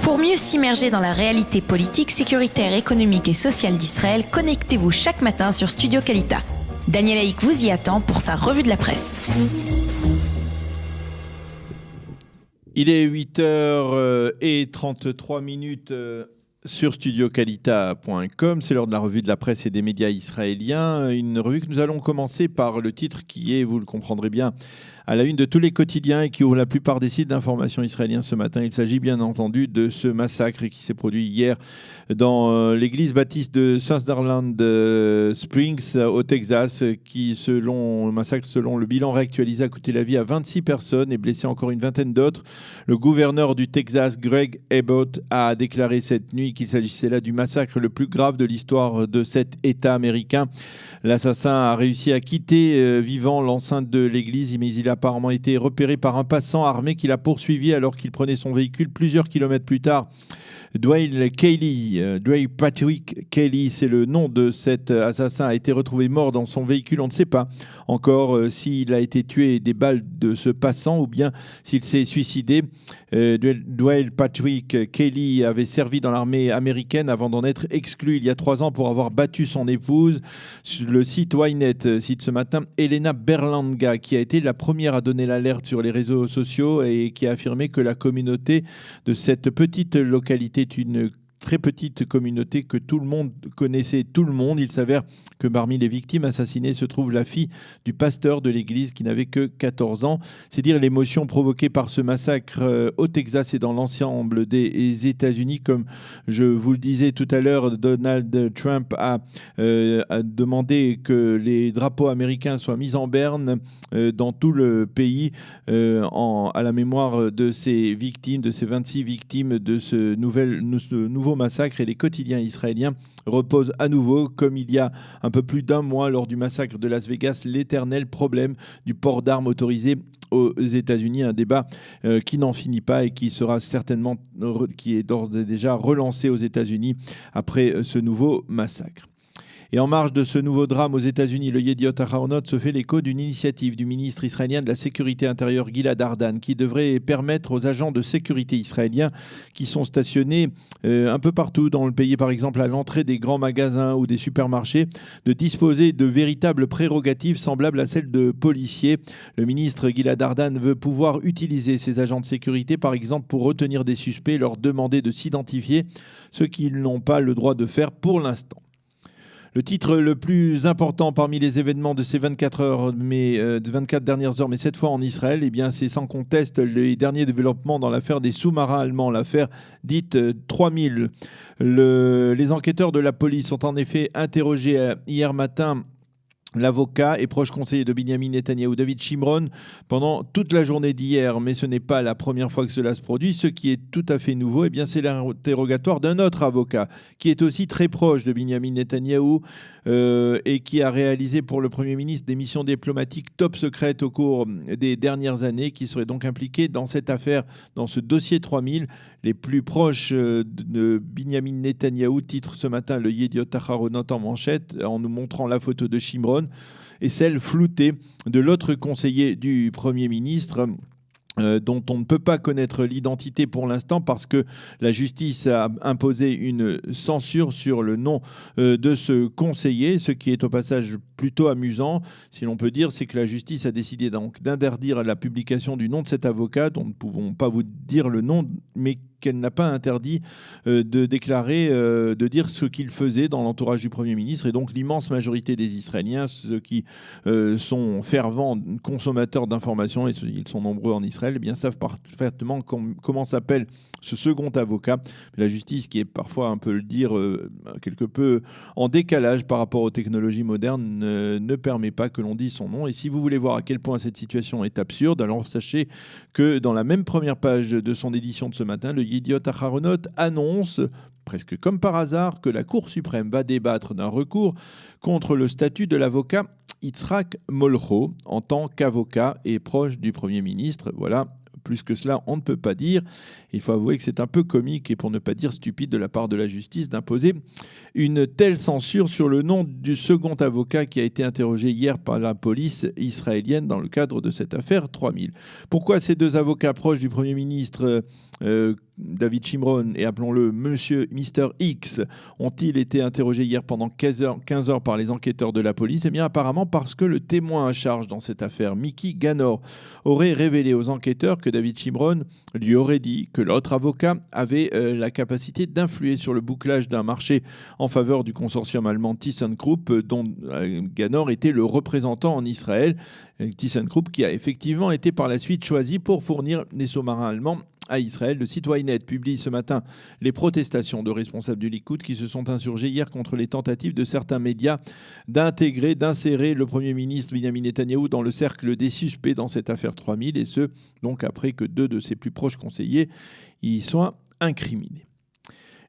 Pour mieux s'immerger dans la réalité politique, sécuritaire, économique et sociale d'Israël, connectez-vous chaque matin sur Studio Kalita. Daniel Haïk vous y attend pour sa revue de la presse. Il est 8h33 sur studiokalita.com. C'est l'heure de la revue de la presse et des médias israéliens. Une revue que nous allons commencer par le titre qui est, vous le comprendrez bien, à la une de tous les quotidiens et qui ouvre la plupart des sites d'information israéliens ce matin. Il s'agit bien entendu de ce massacre qui s'est produit hier dans l'église baptiste de Sutherland Springs au Texas, qui, selon le bilan réactualisé, a coûté la vie à 26 personnes et blessé encore une vingtaine d'autres. Le gouverneur du Texas, Greg Abbott, a déclaré cette nuit qu'il s'agissait là du massacre le plus grave de l'histoire de cet État américain. L'assassin a réussi à quitter vivant l'enceinte de l'église, mais il a apparemment été repéré par un passant armé qui l'a poursuivi alors qu'il prenait son véhicule plusieurs kilomètres plus tard. Dwayne Patrick Kelly, c'est le nom de cet assassin, a été retrouvé mort dans son véhicule. On ne sait pas encore s'il a été tué des balles de ce passant ou bien s'il s'est suicidé. Dwayne Patrick Kelly avait servi dans l'armée américaine avant d'en être exclu il y a 3 ans pour avoir battu son épouse. Le site Ynet cite ce matin Elena Berlanga, qui a été la première à donner l'alerte sur les réseaux sociaux et qui a affirmé que la communauté de cette petite localité est une très petite communauté que tout le monde connaissait, tout le monde. Il s'avère que parmi les victimes assassinées se trouve la fille du pasteur de l'église qui n'avait que 14 ans. C'est dire l'émotion provoquée par ce massacre au Texas et dans l'ensemble des États-Unis. Comme je vous le disais tout à l'heure, Donald Trump a demandé que les drapeaux américains soient mis en berne dans tout le pays à la mémoire de ces victimes, de ces 26 victimes de ce nouveau massacre. Et les quotidiens israéliens reposent à nouveau, comme il y a un peu plus d'un mois lors du massacre de Las Vegas, l'éternel problème du port d'armes autorisé aux États-Unis, un débat qui n'en finit pas et qui sera certainement, qui est d'ores et déjà relancé aux États-Unis après ce nouveau massacre. Et en marge de ce nouveau drame aux États-Unis, le Yediot Aharonot se fait l'écho d'une initiative du ministre israélien de la Sécurité intérieure, Gilad Ardan, qui devrait permettre aux agents de sécurité israéliens qui sont stationnés un peu partout dans le pays, par exemple à l'entrée des grands magasins ou des supermarchés, de disposer de véritables prérogatives semblables à celles de policiers. Le ministre Gilad Ardan veut pouvoir utiliser ces agents de sécurité, par exemple, pour retenir des suspects, leur demander de s'identifier, ce qu'ils n'ont pas le droit de faire pour l'instant. Le titre le plus important parmi les événements de ces 24 dernières heures, mais cette fois en Israël, eh bien, c'est sans conteste les derniers développements dans l'affaire des sous-marins allemands, l'affaire dite 3000. Les enquêteurs de la police ont en effet interrogé hier matin l'avocat et proche conseiller de Binyamin Netanyahou, David Shimron, pendant toute la journée d'hier, mais ce n'est pas la première fois que cela se produit. Ce qui est tout à fait nouveau, eh bien, c'est l'interrogatoire d'un autre avocat qui est aussi très proche de Binyamin Netanyahou et qui a réalisé pour le Premier ministre des missions diplomatiques top secrètes au cours des dernières années, qui serait donc impliqué dans cette affaire, dans ce dossier 3000. Les plus proches de Binyamin Netanyahou titre ce matin le Yediot Aharonot en manchette en nous montrant la photo de Shimron et celle floutée de l'autre conseiller du Premier ministre, dont on ne peut pas connaître l'identité pour l'instant parce que la justice a imposé une censure sur le nom de ce conseiller. Ce qui est au passage plutôt amusant, si l'on peut dire, c'est que la justice a décidé donc d'interdire la publication du nom de cet avocat, dont nous ne pouvons pas vous dire le nom, mais qu'elle n'a pas interdit de déclarer, de dire ce qu'il faisait dans l'entourage du Premier ministre. Et donc l'immense majorité des Israéliens, ceux qui sont fervents consommateurs d'informations, et ils sont nombreux en Israël, eh bien, savent parfaitement comment s'appelle ce second avocat. La justice, qui est parfois, on peut le dire, quelque peu en décalage par rapport aux technologies modernes, ne permet pas que l'on dise son nom. Et si vous voulez voir à quel point cette situation est absurde, alors sachez que dans la même première page de son édition de ce matin, le Yediot Aharonot annonce, presque comme par hasard, que la Cour suprême va débattre d'un recours contre le statut de l'avocat Yitzhak Molcho en tant qu'avocat et proche du Premier ministre. Voilà. Plus que cela, on ne peut pas dire. Il faut avouer que c'est un peu comique et pour ne pas dire stupide de la part de la justice d'imposer une telle censure sur le nom du second avocat qui a été interrogé hier par la police israélienne dans le cadre de cette affaire 3000. Pourquoi ces deux avocats proches du Premier ministre David Shimron et appelons-le Mr X ont-ils été interrogés hier pendant 15 heures par les enquêteurs de la police? Eh bien apparemment parce que le témoin à charge dans cette affaire, Mickey Ganor, aurait révélé aux enquêteurs que David Shimron lui aurait dit que l'autre avocat avait la capacité d'influer sur le bouclage d'un marché en faveur du consortium allemand ThyssenKrupp dont Ganor était le représentant en Israël. ThyssenKrupp qui a effectivement été par la suite choisi pour fournir des sous-marins allemands à Israël. Le site Ynet publie ce matin les protestations de responsables du Likoud qui se sont insurgés hier contre les tentatives de certains médias d'insérer le Premier ministre Benjamin Netanyahou dans le cercle des suspects dans cette affaire 3000 et ce, donc après que 2 de ses plus proches conseillers y soient incriminés.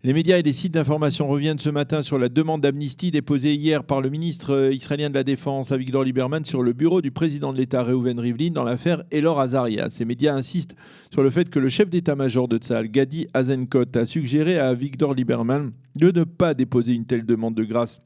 Les médias et les sites d'information reviennent ce matin sur la demande d'amnistie déposée hier par le ministre israélien de la Défense, Avigdor Lieberman, sur le bureau du président de l'État, Reuven Rivlin, dans l'affaire Elor Azaria. Ces médias insistent sur le fait que le chef d'état-major de Tsahal, Gadi Eisenkot, a suggéré à Avigdor Lieberman de ne pas déposer une telle demande de grâce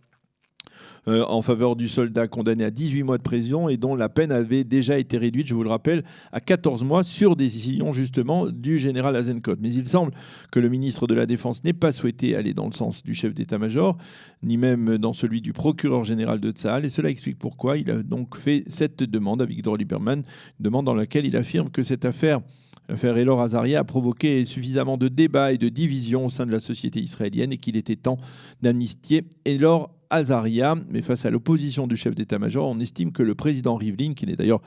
en faveur du soldat condamné à 18 mois de prison et dont la peine avait déjà été réduite, je vous le rappelle, à 14 mois sur décision justement du général Eisenkot. Mais il semble que le ministre de la Défense n'ait pas souhaité aller dans le sens du chef d'état-major, ni même dans celui du procureur général de Tsahal, et cela explique pourquoi il a donc fait cette demande à Avigdor Lieberman, une demande dans laquelle il affirme que cette affaire Elor Azaria a provoqué suffisamment de débats et de divisions au sein de la société israélienne et qu'il était temps d'amnistier Elor Azaria. Mais face à l'opposition du chef d'état-major, on estime que le président Rivlin, qui n'est d'ailleurs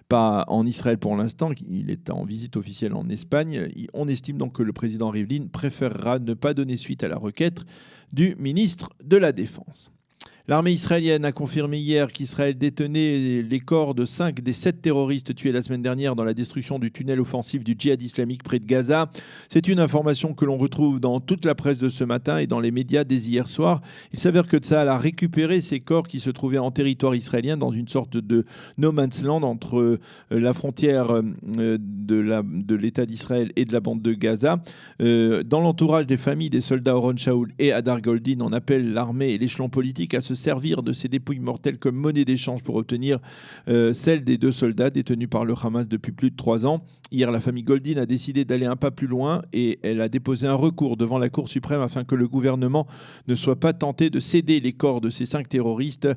pas en Israël pour l'instant, il est en visite officielle en Espagne, on estime donc que le président Rivlin préférera ne pas donner suite à la requête du ministre de la Défense. L'armée israélienne a confirmé hier qu'Israël détenait les corps de 5 des 7 terroristes tués la semaine dernière dans la destruction du tunnel offensif du djihad islamique près de Gaza. C'est une information que l'on retrouve dans toute la presse de ce matin et dans les médias dès hier soir. Il s'avère que Tsahal a récupéré ces corps qui se trouvaient en territoire israélien dans une sorte de no man's land entre la frontière de l'État d'Israël et de la bande de Gaza. Dans l'entourage des familles des soldats Oron Shaul et Hadar Goldin, on appelle l'armée et l'échelon politique à se servir de ces dépouilles mortelles comme monnaie d'échange pour obtenir celle des 2 soldats détenus par le Hamas depuis plus de 3 ans. Hier, la famille Goldin a décidé d'aller un pas plus loin et elle a déposé un recours devant la Cour suprême afin que le gouvernement ne soit pas tenté de céder les corps de ces 5 terroristes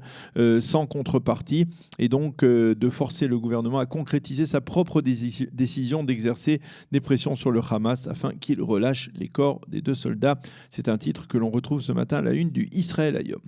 sans contrepartie et donc de forcer le gouvernement à concrétiser sa propre décision d'exercer des pressions sur le Hamas afin qu'il relâche les corps des 2 soldats. C'est un titre que l'on retrouve ce matin à la une du Israël Hayom.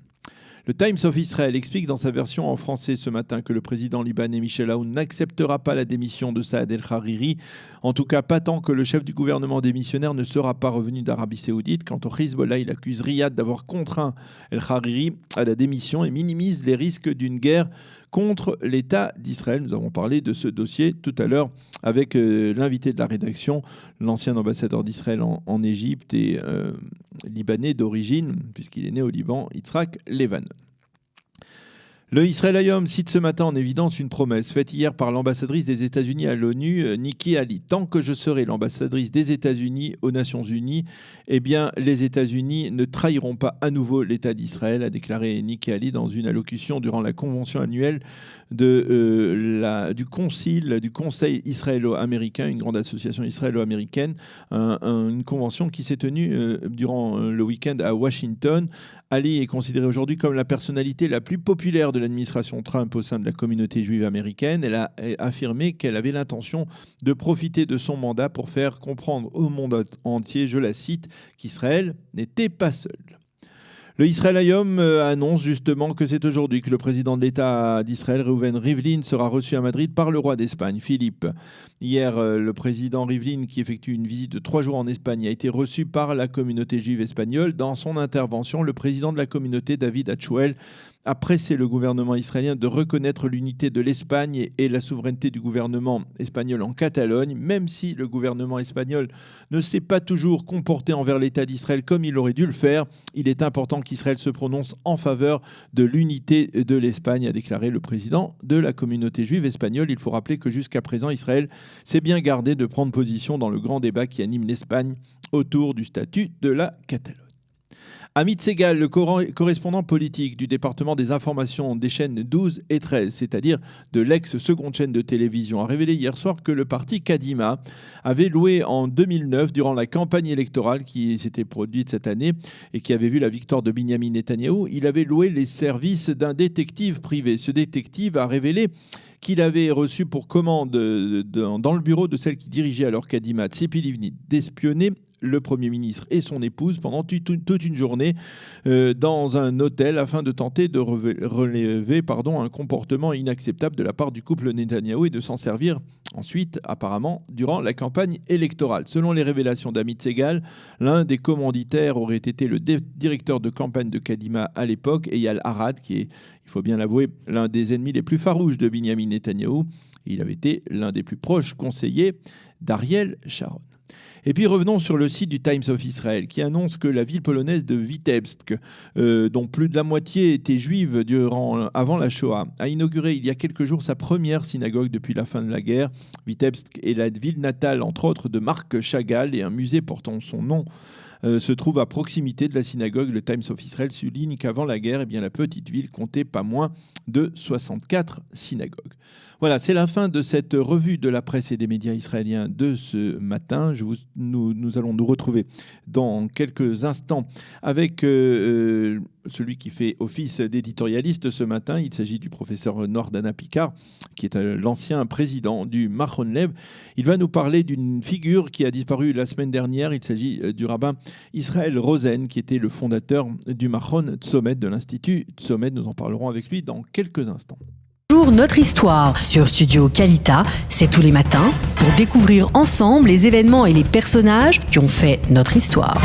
Le Times of Israel explique dans sa version en français ce matin que le président libanais Michel Aoun n'acceptera pas la démission de Saad El-Hariri, en tout cas pas tant que le chef du gouvernement démissionnaire ne sera pas revenu d'Arabie Saoudite. Quant au Hezbollah, il accuse Riyad d'avoir contraint El-Hariri à la démission et minimise les risques d'une guerre contre l'État d'Israël. Nous avons parlé de ce dossier tout à l'heure avec l'invité de la rédaction, l'ancien ambassadeur d'Israël en Égypte et libanais d'origine, puisqu'il est né au Liban, Yitzhak Levan. Le Israël Hayom cite ce matin en évidence une promesse faite hier par l'ambassadrice des États-Unis à l'ONU, Nikki Haley. Tant que je serai l'ambassadrice des États-Unis aux Nations Unies, eh bien, les États-Unis ne trahiront pas à nouveau l'État d'Israël, a déclaré Nikki Haley dans une allocution durant la convention annuelle du Conseil israélo-américain, une grande association israélo-américaine, une convention qui s'est tenue durant le week-end à Washington. Ali est considérée aujourd'hui comme la personnalité la plus populaire de l'administration Trump au sein de la communauté juive américaine. Elle a affirmé qu'elle avait l'intention de profiter de son mandat pour faire comprendre au monde entier, je la cite, qu'Israël n'était pas seul. Le Israël Hayom annonce justement que c'est aujourd'hui que le président de l'État d'Israël, Reuven Rivlin, sera reçu à Madrid par le roi d'Espagne, Philippe. Hier, le président Rivlin, qui effectue une visite de 3 jours en Espagne, a été reçu par la communauté juive espagnole. Dans son intervention, le président de la communauté, David Achuel, a pressé le gouvernement israélien de reconnaître l'unité de l'Espagne et la souveraineté du gouvernement espagnol en Catalogne, même si le gouvernement espagnol ne s'est pas toujours comporté envers l'État d'Israël comme il aurait dû le faire. Il est important qu'Israël se prononce en faveur de l'unité de l'Espagne, a déclaré le président de la communauté juive espagnole. Il faut rappeler que jusqu'à présent, Israël s'est bien gardé de prendre position dans le grand débat qui anime l'Espagne autour du statut de la Catalogne. Amit Segal, le correspondant politique du département des informations des chaînes 12 et 13, c'est-à-dire de l'ex-seconde chaîne de télévision, a révélé hier soir que le parti Kadima avait loué en 2009, durant la campagne électorale qui s'était produite cette année et qui avait vu la victoire de Binyamin Netanyahou, il avait loué les services d'un détective privé. Ce détective a révélé qu'il avait reçu pour commande dans le bureau de celle qui dirigeait alors Kadima, Tzipi Livni, d'espionner le Premier ministre et son épouse pendant toute une journée dans un hôtel afin de tenter de relever un comportement inacceptable de la part du couple Netanyahou et de s'en servir ensuite, apparemment, durant la campagne électorale. Selon les révélations d'Amit Segal, l'un des commanditaires aurait été le directeur de campagne de Kadima à l'époque, Eyal Arad, qui est, il faut bien l'avouer, l'un des ennemis les plus farouches de Binyamin Netanyahou. Il avait été l'un des plus proches conseillers d'Ariel Sharon. Et puis revenons sur le site du Times of Israel qui annonce que la ville polonaise de Vitebsk, dont plus de la moitié était juive avant la Shoah, a inauguré il y a quelques jours sa première synagogue depuis la fin de la guerre. Vitebsk est la ville natale, entre autres, de Marc Chagall, et un musée portant son nom se trouve à proximité de la synagogue. Le Times of Israel souligne qu'avant la guerre, la petite ville comptait pas moins de 64 synagogues. Voilà, c'est la fin de cette revue de la presse et des médias israéliens de ce matin. Nous allons nous retrouver dans quelques instants avec celui qui fait office d'éditorialiste ce matin. Il s'agit du professeur Nordana Picard, qui est l'ancien président du Machon Lev. Il va nous parler d'une figure qui a disparu la semaine dernière. Il s'agit du rabbin Israël Rosen, qui était le fondateur du Machon Tzomet, de l'Institut Tzomet. Nous en parlerons avec lui dans quelques instants. Notre histoire sur Studio Kalita, c'est tous les matins pour découvrir ensemble les événements et les personnages qui ont fait notre histoire.